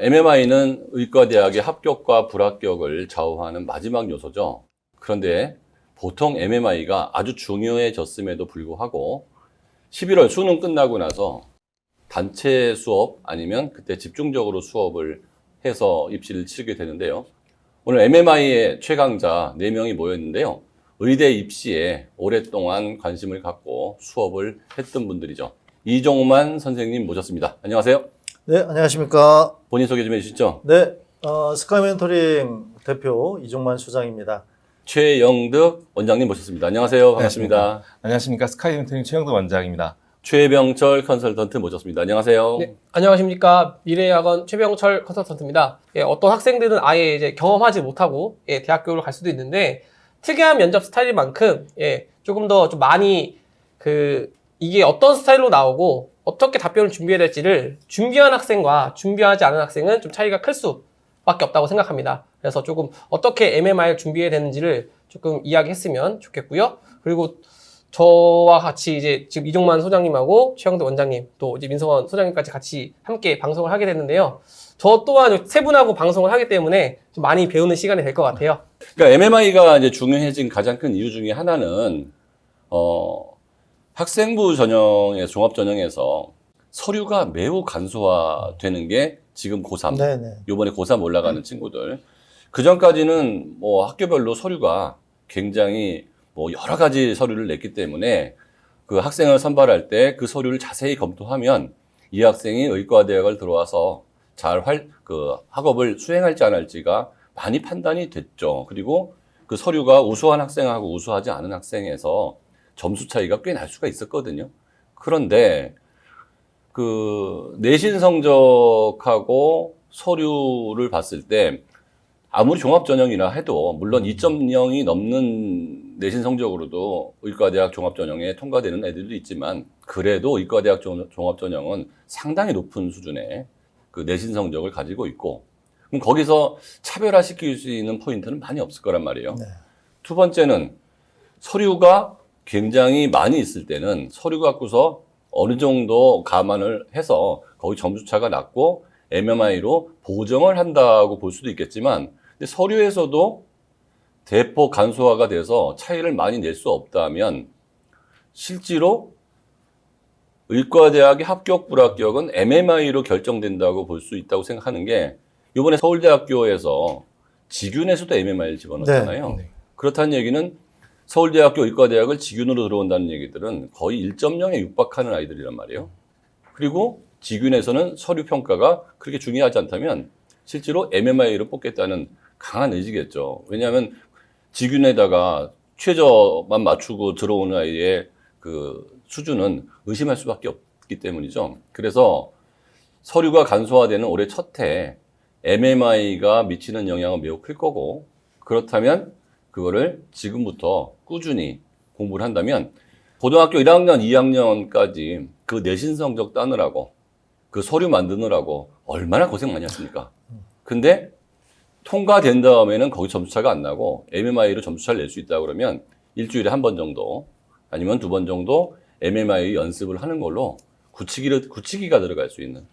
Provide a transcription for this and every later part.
MMI는 의과대학의 합격과 불합격을 좌우하는 마지막 요소죠. 그런데 보통 MMI가 아주 중요해졌음에도 불구하고 11월 수능 끝나고 나서 단체 수업 아니면 그때 집중적으로 수업을 해서 입시를 치르게 되는데요. 오늘 MMI의 최강자 4명이 모였는데요. 의대 입시에 오랫동안 관심을 갖고 수업을 했던 분들이죠. 이종만 선생님 모셨습니다. 안녕하세요. 네, 안녕하십니까. 본인 소개 좀 해주시죠. 네, 스카이 멘토링 대표 이종만 수장입니다. 최영득 원장님 모셨습니다. 안녕하세요. 반갑습니다. 안녕하십니까. 스카이 멘토링 최영도 원장입니다. 최병철 컨설턴트 모셨습니다. 안녕하세요. 네, 안녕하십니까. 미래학원 최병철 컨설턴트입니다. 어떤 학생들은 아예 이제 경험하지 못하고 대학교를 갈 수도 있는데 특이한 면접 스타일인 만큼 조금 더 좀 많이 이게 어떤 스타일로 나오고 어떻게 답변을 준비해야 될지를 준비한 학생과 준비하지 않은 학생은 좀 차이가 클 수밖에 없다고 생각합니다. 그래서 조금 어떻게 MMI를 준비해야 되는지를 조금 이야기했으면 좋겠고요. 그리고 저와 같이 이제 지금 이종만 소장님하고 최영도 원장님 또 이제 민성원 소장님까지 같이 함께 방송을 하게 됐는데요. 저 또한 세 분하고 방송을 하기 때문에 좀 많이 배우는 시간이 될 것 같아요. 그러니까 MMI가 이제 중요해진 가장 큰 이유 중에 하나는 학생부 전형의 종합 전형에서 서류가 매우 간소화되는 게 지금 고3, 네네. 요번에 고3 올라가는 친구들. 그 전까지는 뭐 학교별로 서류가 굉장히 뭐 여러 가지 서류를 냈기 때문에 그 학생을 선발할 때 그 서류를 자세히 검토하면 이 학생이 의과대학을 들어와서 잘 학업을 수행할지 안 할지가 많이 판단이 됐죠. 그리고 그 서류가 우수한 학생하고 우수하지 않은 학생에서 점수 차이가 꽤 날 수가 있었거든요. 그런데 그 내신 성적하고 서류를 봤을 때 아무리 종합전형이라 해도 물론 2.0이 넘는 내신 성적으로도 의과대학 종합전형에 통과되는 애들도 있지만 그래도 의과대학 종합전형은 상당히 높은 수준의 그 내신 성적을 가지고 있고 그럼 거기서 차별화시킬 수 있는 포인트는 많이 없을 거란 말이에요. 네. 두 번째는 서류가 굉장히 많이 있을 때는 서류 갖고서 어느 정도 감안을 해서 거기 점수차가 낮고 MMI로 보정을 한다고 볼 수도 있겠지만 근데 서류에서도 대폭 간소화가 돼서 차이를 많이 낼 수 없다면 실제로 의과대학의 합격 불합격은 MMI로 결정된다고 볼 수 있다고 생각하는 게 이번에 서울대학교에서 직윤에서도 MMI를 집어넣었잖아요. 네. 그렇다는 얘기는 서울대학교 의과대학을 직윤으로 들어온다는 얘기들은 거의 1.0에 육박하는 아이들이란 말이에요. 그리고 직윤에서는 서류 평가가 그렇게 중요하지 않다면 실제로 MMI로 뽑겠다는 강한 의지겠죠. 왜냐하면 직윤에다가 최저만 맞추고 들어오는 아이의 그 수준은 의심할 수밖에 없기 때문이죠. 그래서 서류가 간소화되는 올해 첫 해 MMI가 미치는 영향은 매우 클 거고 그렇다면 그거를 지금부터 꾸준히 공부를 한다면 고등학교 1학년, 2학년까지 그 내신 성적 따느라고 그 서류 만드느라고 얼마나 고생 많이 했습니까? 근데 통과된 다음에는 거기 점수차가 안 나고 MMI로 점수차를 낼 수 있다 그러면 일주일에 한 번 정도 아니면 2번 정도 MMI 연습을 하는 걸로 굳히기가 들어갈 수 있는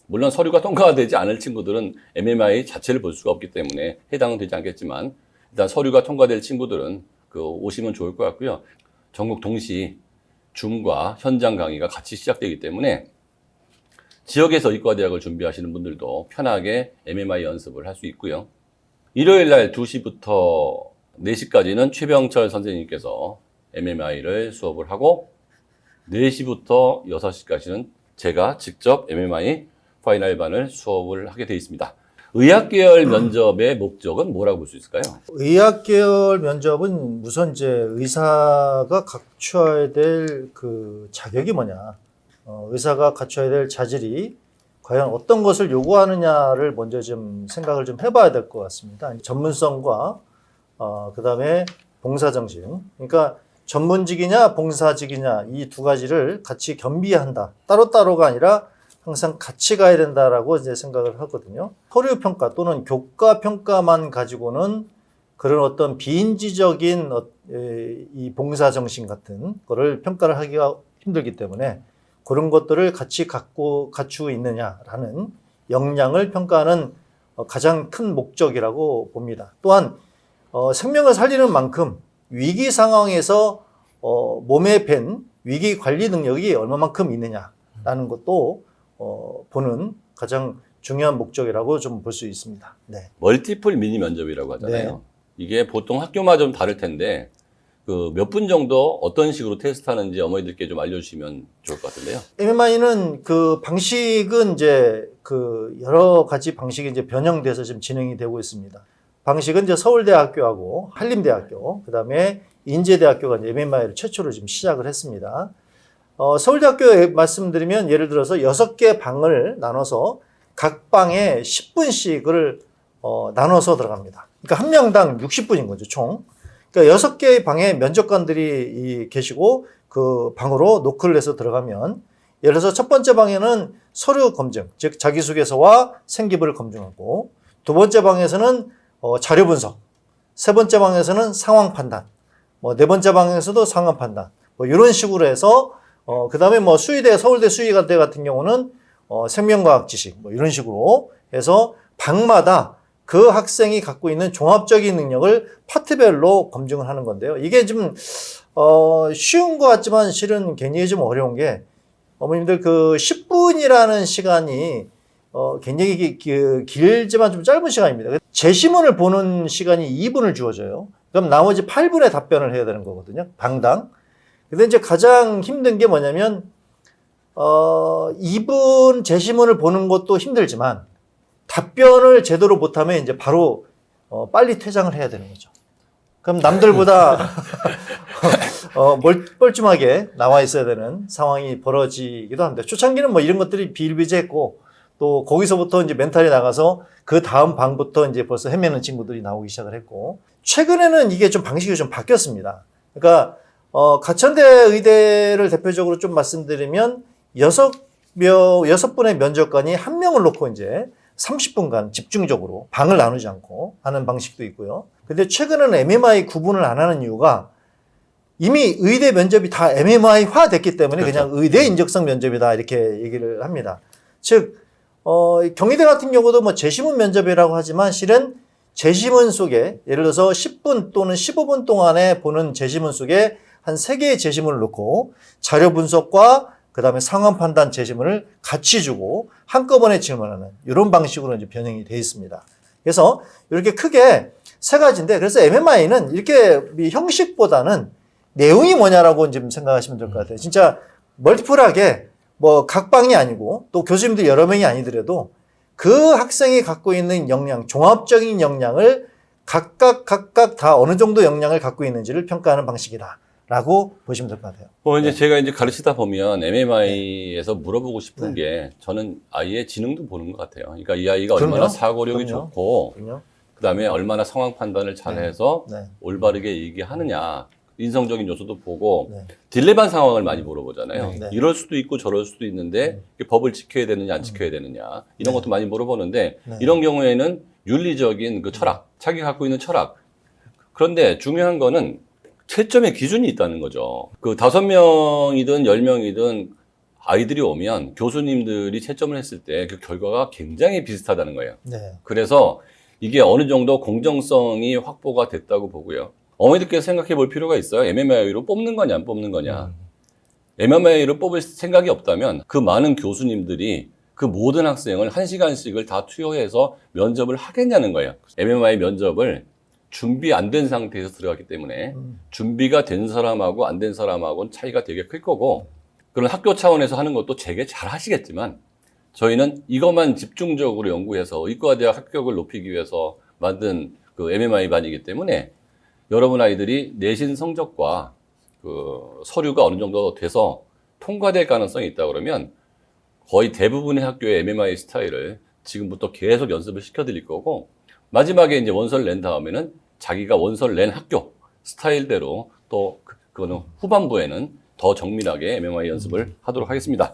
물론 서류가 통과되지 않을 친구들은 MMI 자체를 볼 수가 없기 때문에 해당은 되지 않겠지만 일단 서류가 통과될 친구들은 오시면 좋을 것 같고요. 전국 동시 줌과 현장 강의가 같이 시작되기 때문에 지역에서 의과대학을 준비하시는 분들도 편하게 MMI 연습을 할 수 있고요. 일요일 날 2시부터 4시까지는 최병철 선생님께서 MMI를 수업을 하고 4시부터 6시까지는 제가 직접 MMI 파이널반을 수업을 하게 되어 있습니다. 의학계열 면접의 목적은 뭐라고 볼 수 있을까요? 의학계열 면접은 우선 이제 의사가 갖춰야 될 그 자격이 뭐냐, 의사가 갖춰야 될 자질이 과연 어떤 것을 요구하느냐를 먼저 좀 생각을 좀 해봐야 될 것 같습니다. 전문성과 그다음에 봉사정신, 그러니까 전문직이냐 봉사직이냐 이 두 가지를 같이 겸비한다. 따로따로가 아니라 항상 같이 가야 된다라고 이제 생각을 하거든요. 서류 평가 또는 교과 평가만 가지고는 그런 어떤 비인지적인 이 봉사 정신 같은 거를 평가를 하기가 힘들기 때문에 그런 것들을 같이 갖추고 있느냐라는 역량을 평가하는 가장 큰 목적이라고 봅니다. 또한 생명을 살리는 만큼 위기 상황에서 몸에 밴 위기 관리 능력이 얼마만큼 있느냐라는 것도 보는 가장 중요한 목적이라고 좀 볼 수 있습니다. 네. 멀티플 미니 면접이라고 하잖아요. 네. 이게 보통 학교마다 좀 다를 텐데 그 몇 분 정도 어떤 식으로 테스트하는지 어머니들께 좀 알려주시면 좋을 것 같은데요. MMI는 그 방식은 이제 그 여러 가지 방식이 이제 변형돼서 지금 진행이 되고 있습니다. 방식은 이제 서울대학교하고 한림대학교, 그 다음에 인제대학교가 이제 MMI를 최초로 지금 시작을 했습니다. 서울대학교에 말씀드리면 예를 들어서 6개 방을 나눠서 각 방에 10분씩을 나눠서 들어갑니다. 그러니까 한 명당 60분인 거죠, 총. 그러니까 6개의 방에 면접관들이 계시고 그 방으로 노크를 해서 들어가면 예를 들어서 첫 번째 방에는 서류 검증, 즉 자기소개서와 생기부를 검증하고 두 번째 방에서는 자료 분석, 세 번째 방에서는 상황 판단, 네 번째 방에서도 상황 판단, 이런 식으로 해서 그 다음에 수의대, 서울대 수의대 같은 경우는 생명과학 지식, 이런 식으로 해서 방마다 그 학생이 갖고 있는 종합적인 능력을 파트별로 검증을 하는 건데요. 이게 좀, 쉬운 것 같지만 실은 굉장히 좀 어려운 게 어머님들 그 10분이라는 시간이 굉장히 길지만 좀 짧은 시간입니다. 제시문을 보는 시간이 2분을 주어져요. 그럼 나머지 8분의 답변을 해야 되는 거거든요. 방당. 근데 이제 가장 힘든 게 뭐냐면, 2분 제시문을 보는 것도 힘들지만, 답변을 제대로 못하면 이제 바로, 빨리 퇴장을 해야 되는 거죠. 그럼 남들보다, 뻘쭘하게 나와 있어야 되는 상황이 벌어지기도 합니다. 초창기는 이런 것들이 비일비재했고, 또 거기서부터 이제 멘탈이 나가서 그 다음 방부터 이제 벌써 헤매는 친구들이 나오기 시작을 했고, 최근에는 이게 좀 방식이 좀 바뀌었습니다. 그러니까, 가천대 의대를 대표적으로 좀 말씀드리면 6분의 면접관이 1명을 놓고 이제 30분간 집중적으로 방을 나누지 않고 하는 방식도 있고요. 근데 최근에는 MMI 구분을 안 하는 이유가 이미 의대 면접이 다 MMI화 됐기 때문에 그냥 의대 인적성 면접이다 이렇게 얘기를 합니다. 즉, 경희대 같은 경우도 제시문 면접이라고 하지만 실은 제시문 속에 예를 들어서 10분 또는 15분 동안에 보는 제시문 속에 한 3개의 제시문을 놓고 자료 분석과 그 다음에 상황 판단 제시문을 같이 주고 한꺼번에 질문하는 이런 방식으로 이제 변형이 되어 있습니다. 그래서 이렇게 크게 3가지인데 그래서 MMI는 이렇게 형식보다는 내용이 뭐냐라고 좀 생각하시면 될 것 같아요. 진짜 멀티플하게 각 방이 아니고 또 교수님들 여러 명이 아니더라도 그 학생이 갖고 있는 역량, 종합적인 역량을 각각 다 어느 정도 역량을 갖고 있는지를 평가하는 방식이다라고 보시면 될 것 같아요. 이제 제가 이제 가르치다 보면 MMI에서 물어보고 싶은 게 저는 아이의 지능도 보는 것 같아요. 그러니까 이 아이가 그럼요. 얼마나 사고력이 그럼요. 좋고, 그럼요. 그 다음에 얼마나 상황 판단을 잘해서 네. 올바르게 얘기하느냐. 인성적인 요소도 보고 네. 딜레마 상황을 많이 물어보잖아요. 네. 이럴 수도 있고 저럴 수도 있는데 법을 지켜야 되느냐 안 지켜야 되느냐 이런 것도 많이 물어보는데 네. 이런 경우에는 윤리적인 그 철학, 자기가 갖고 있는 철학. 그런데 중요한 거는 채점의 기준이 있다는 거죠. 그 5명이든 10명이든 아이들이 오면 교수님들이 채점을 했을 때 그 결과가 굉장히 비슷하다는 거예요. 네. 그래서 이게 어느 정도 공정성이 확보가 됐다고 보고요. 어머니들께서 생각해 볼 필요가 있어요. MMI로 뽑는 거냐, 안 뽑는 거냐. MMI로 뽑을 생각이 없다면 그 많은 교수님들이 그 모든 학생을 1시간씩을 다 투여해서 면접을 하겠냐는 거예요. MMI 면접을 준비 안 된 상태에서 들어갔기 때문에 준비가 된 사람하고 안 된 사람하고는 차이가 되게 클 거고 그런 학교 차원에서 하는 것도 되게 잘 하시겠지만 저희는 이것만 집중적으로 연구해서 의과대학 합격을 높이기 위해서 만든 그 MMI 반이기 때문에 여러분 아이들이 내신 성적과 그 서류가 어느 정도 돼서 통과될 가능성이 있다 그러면 거의 대부분의 학교의 MMI 스타일을 지금부터 계속 연습을 시켜드릴 거고 마지막에 이제 원서를 낸 다음에는 자기가 원서를 낸 학교 스타일대로 또 그거는 후반부에는 더 정밀하게 MMI 연습을 하도록 하겠습니다.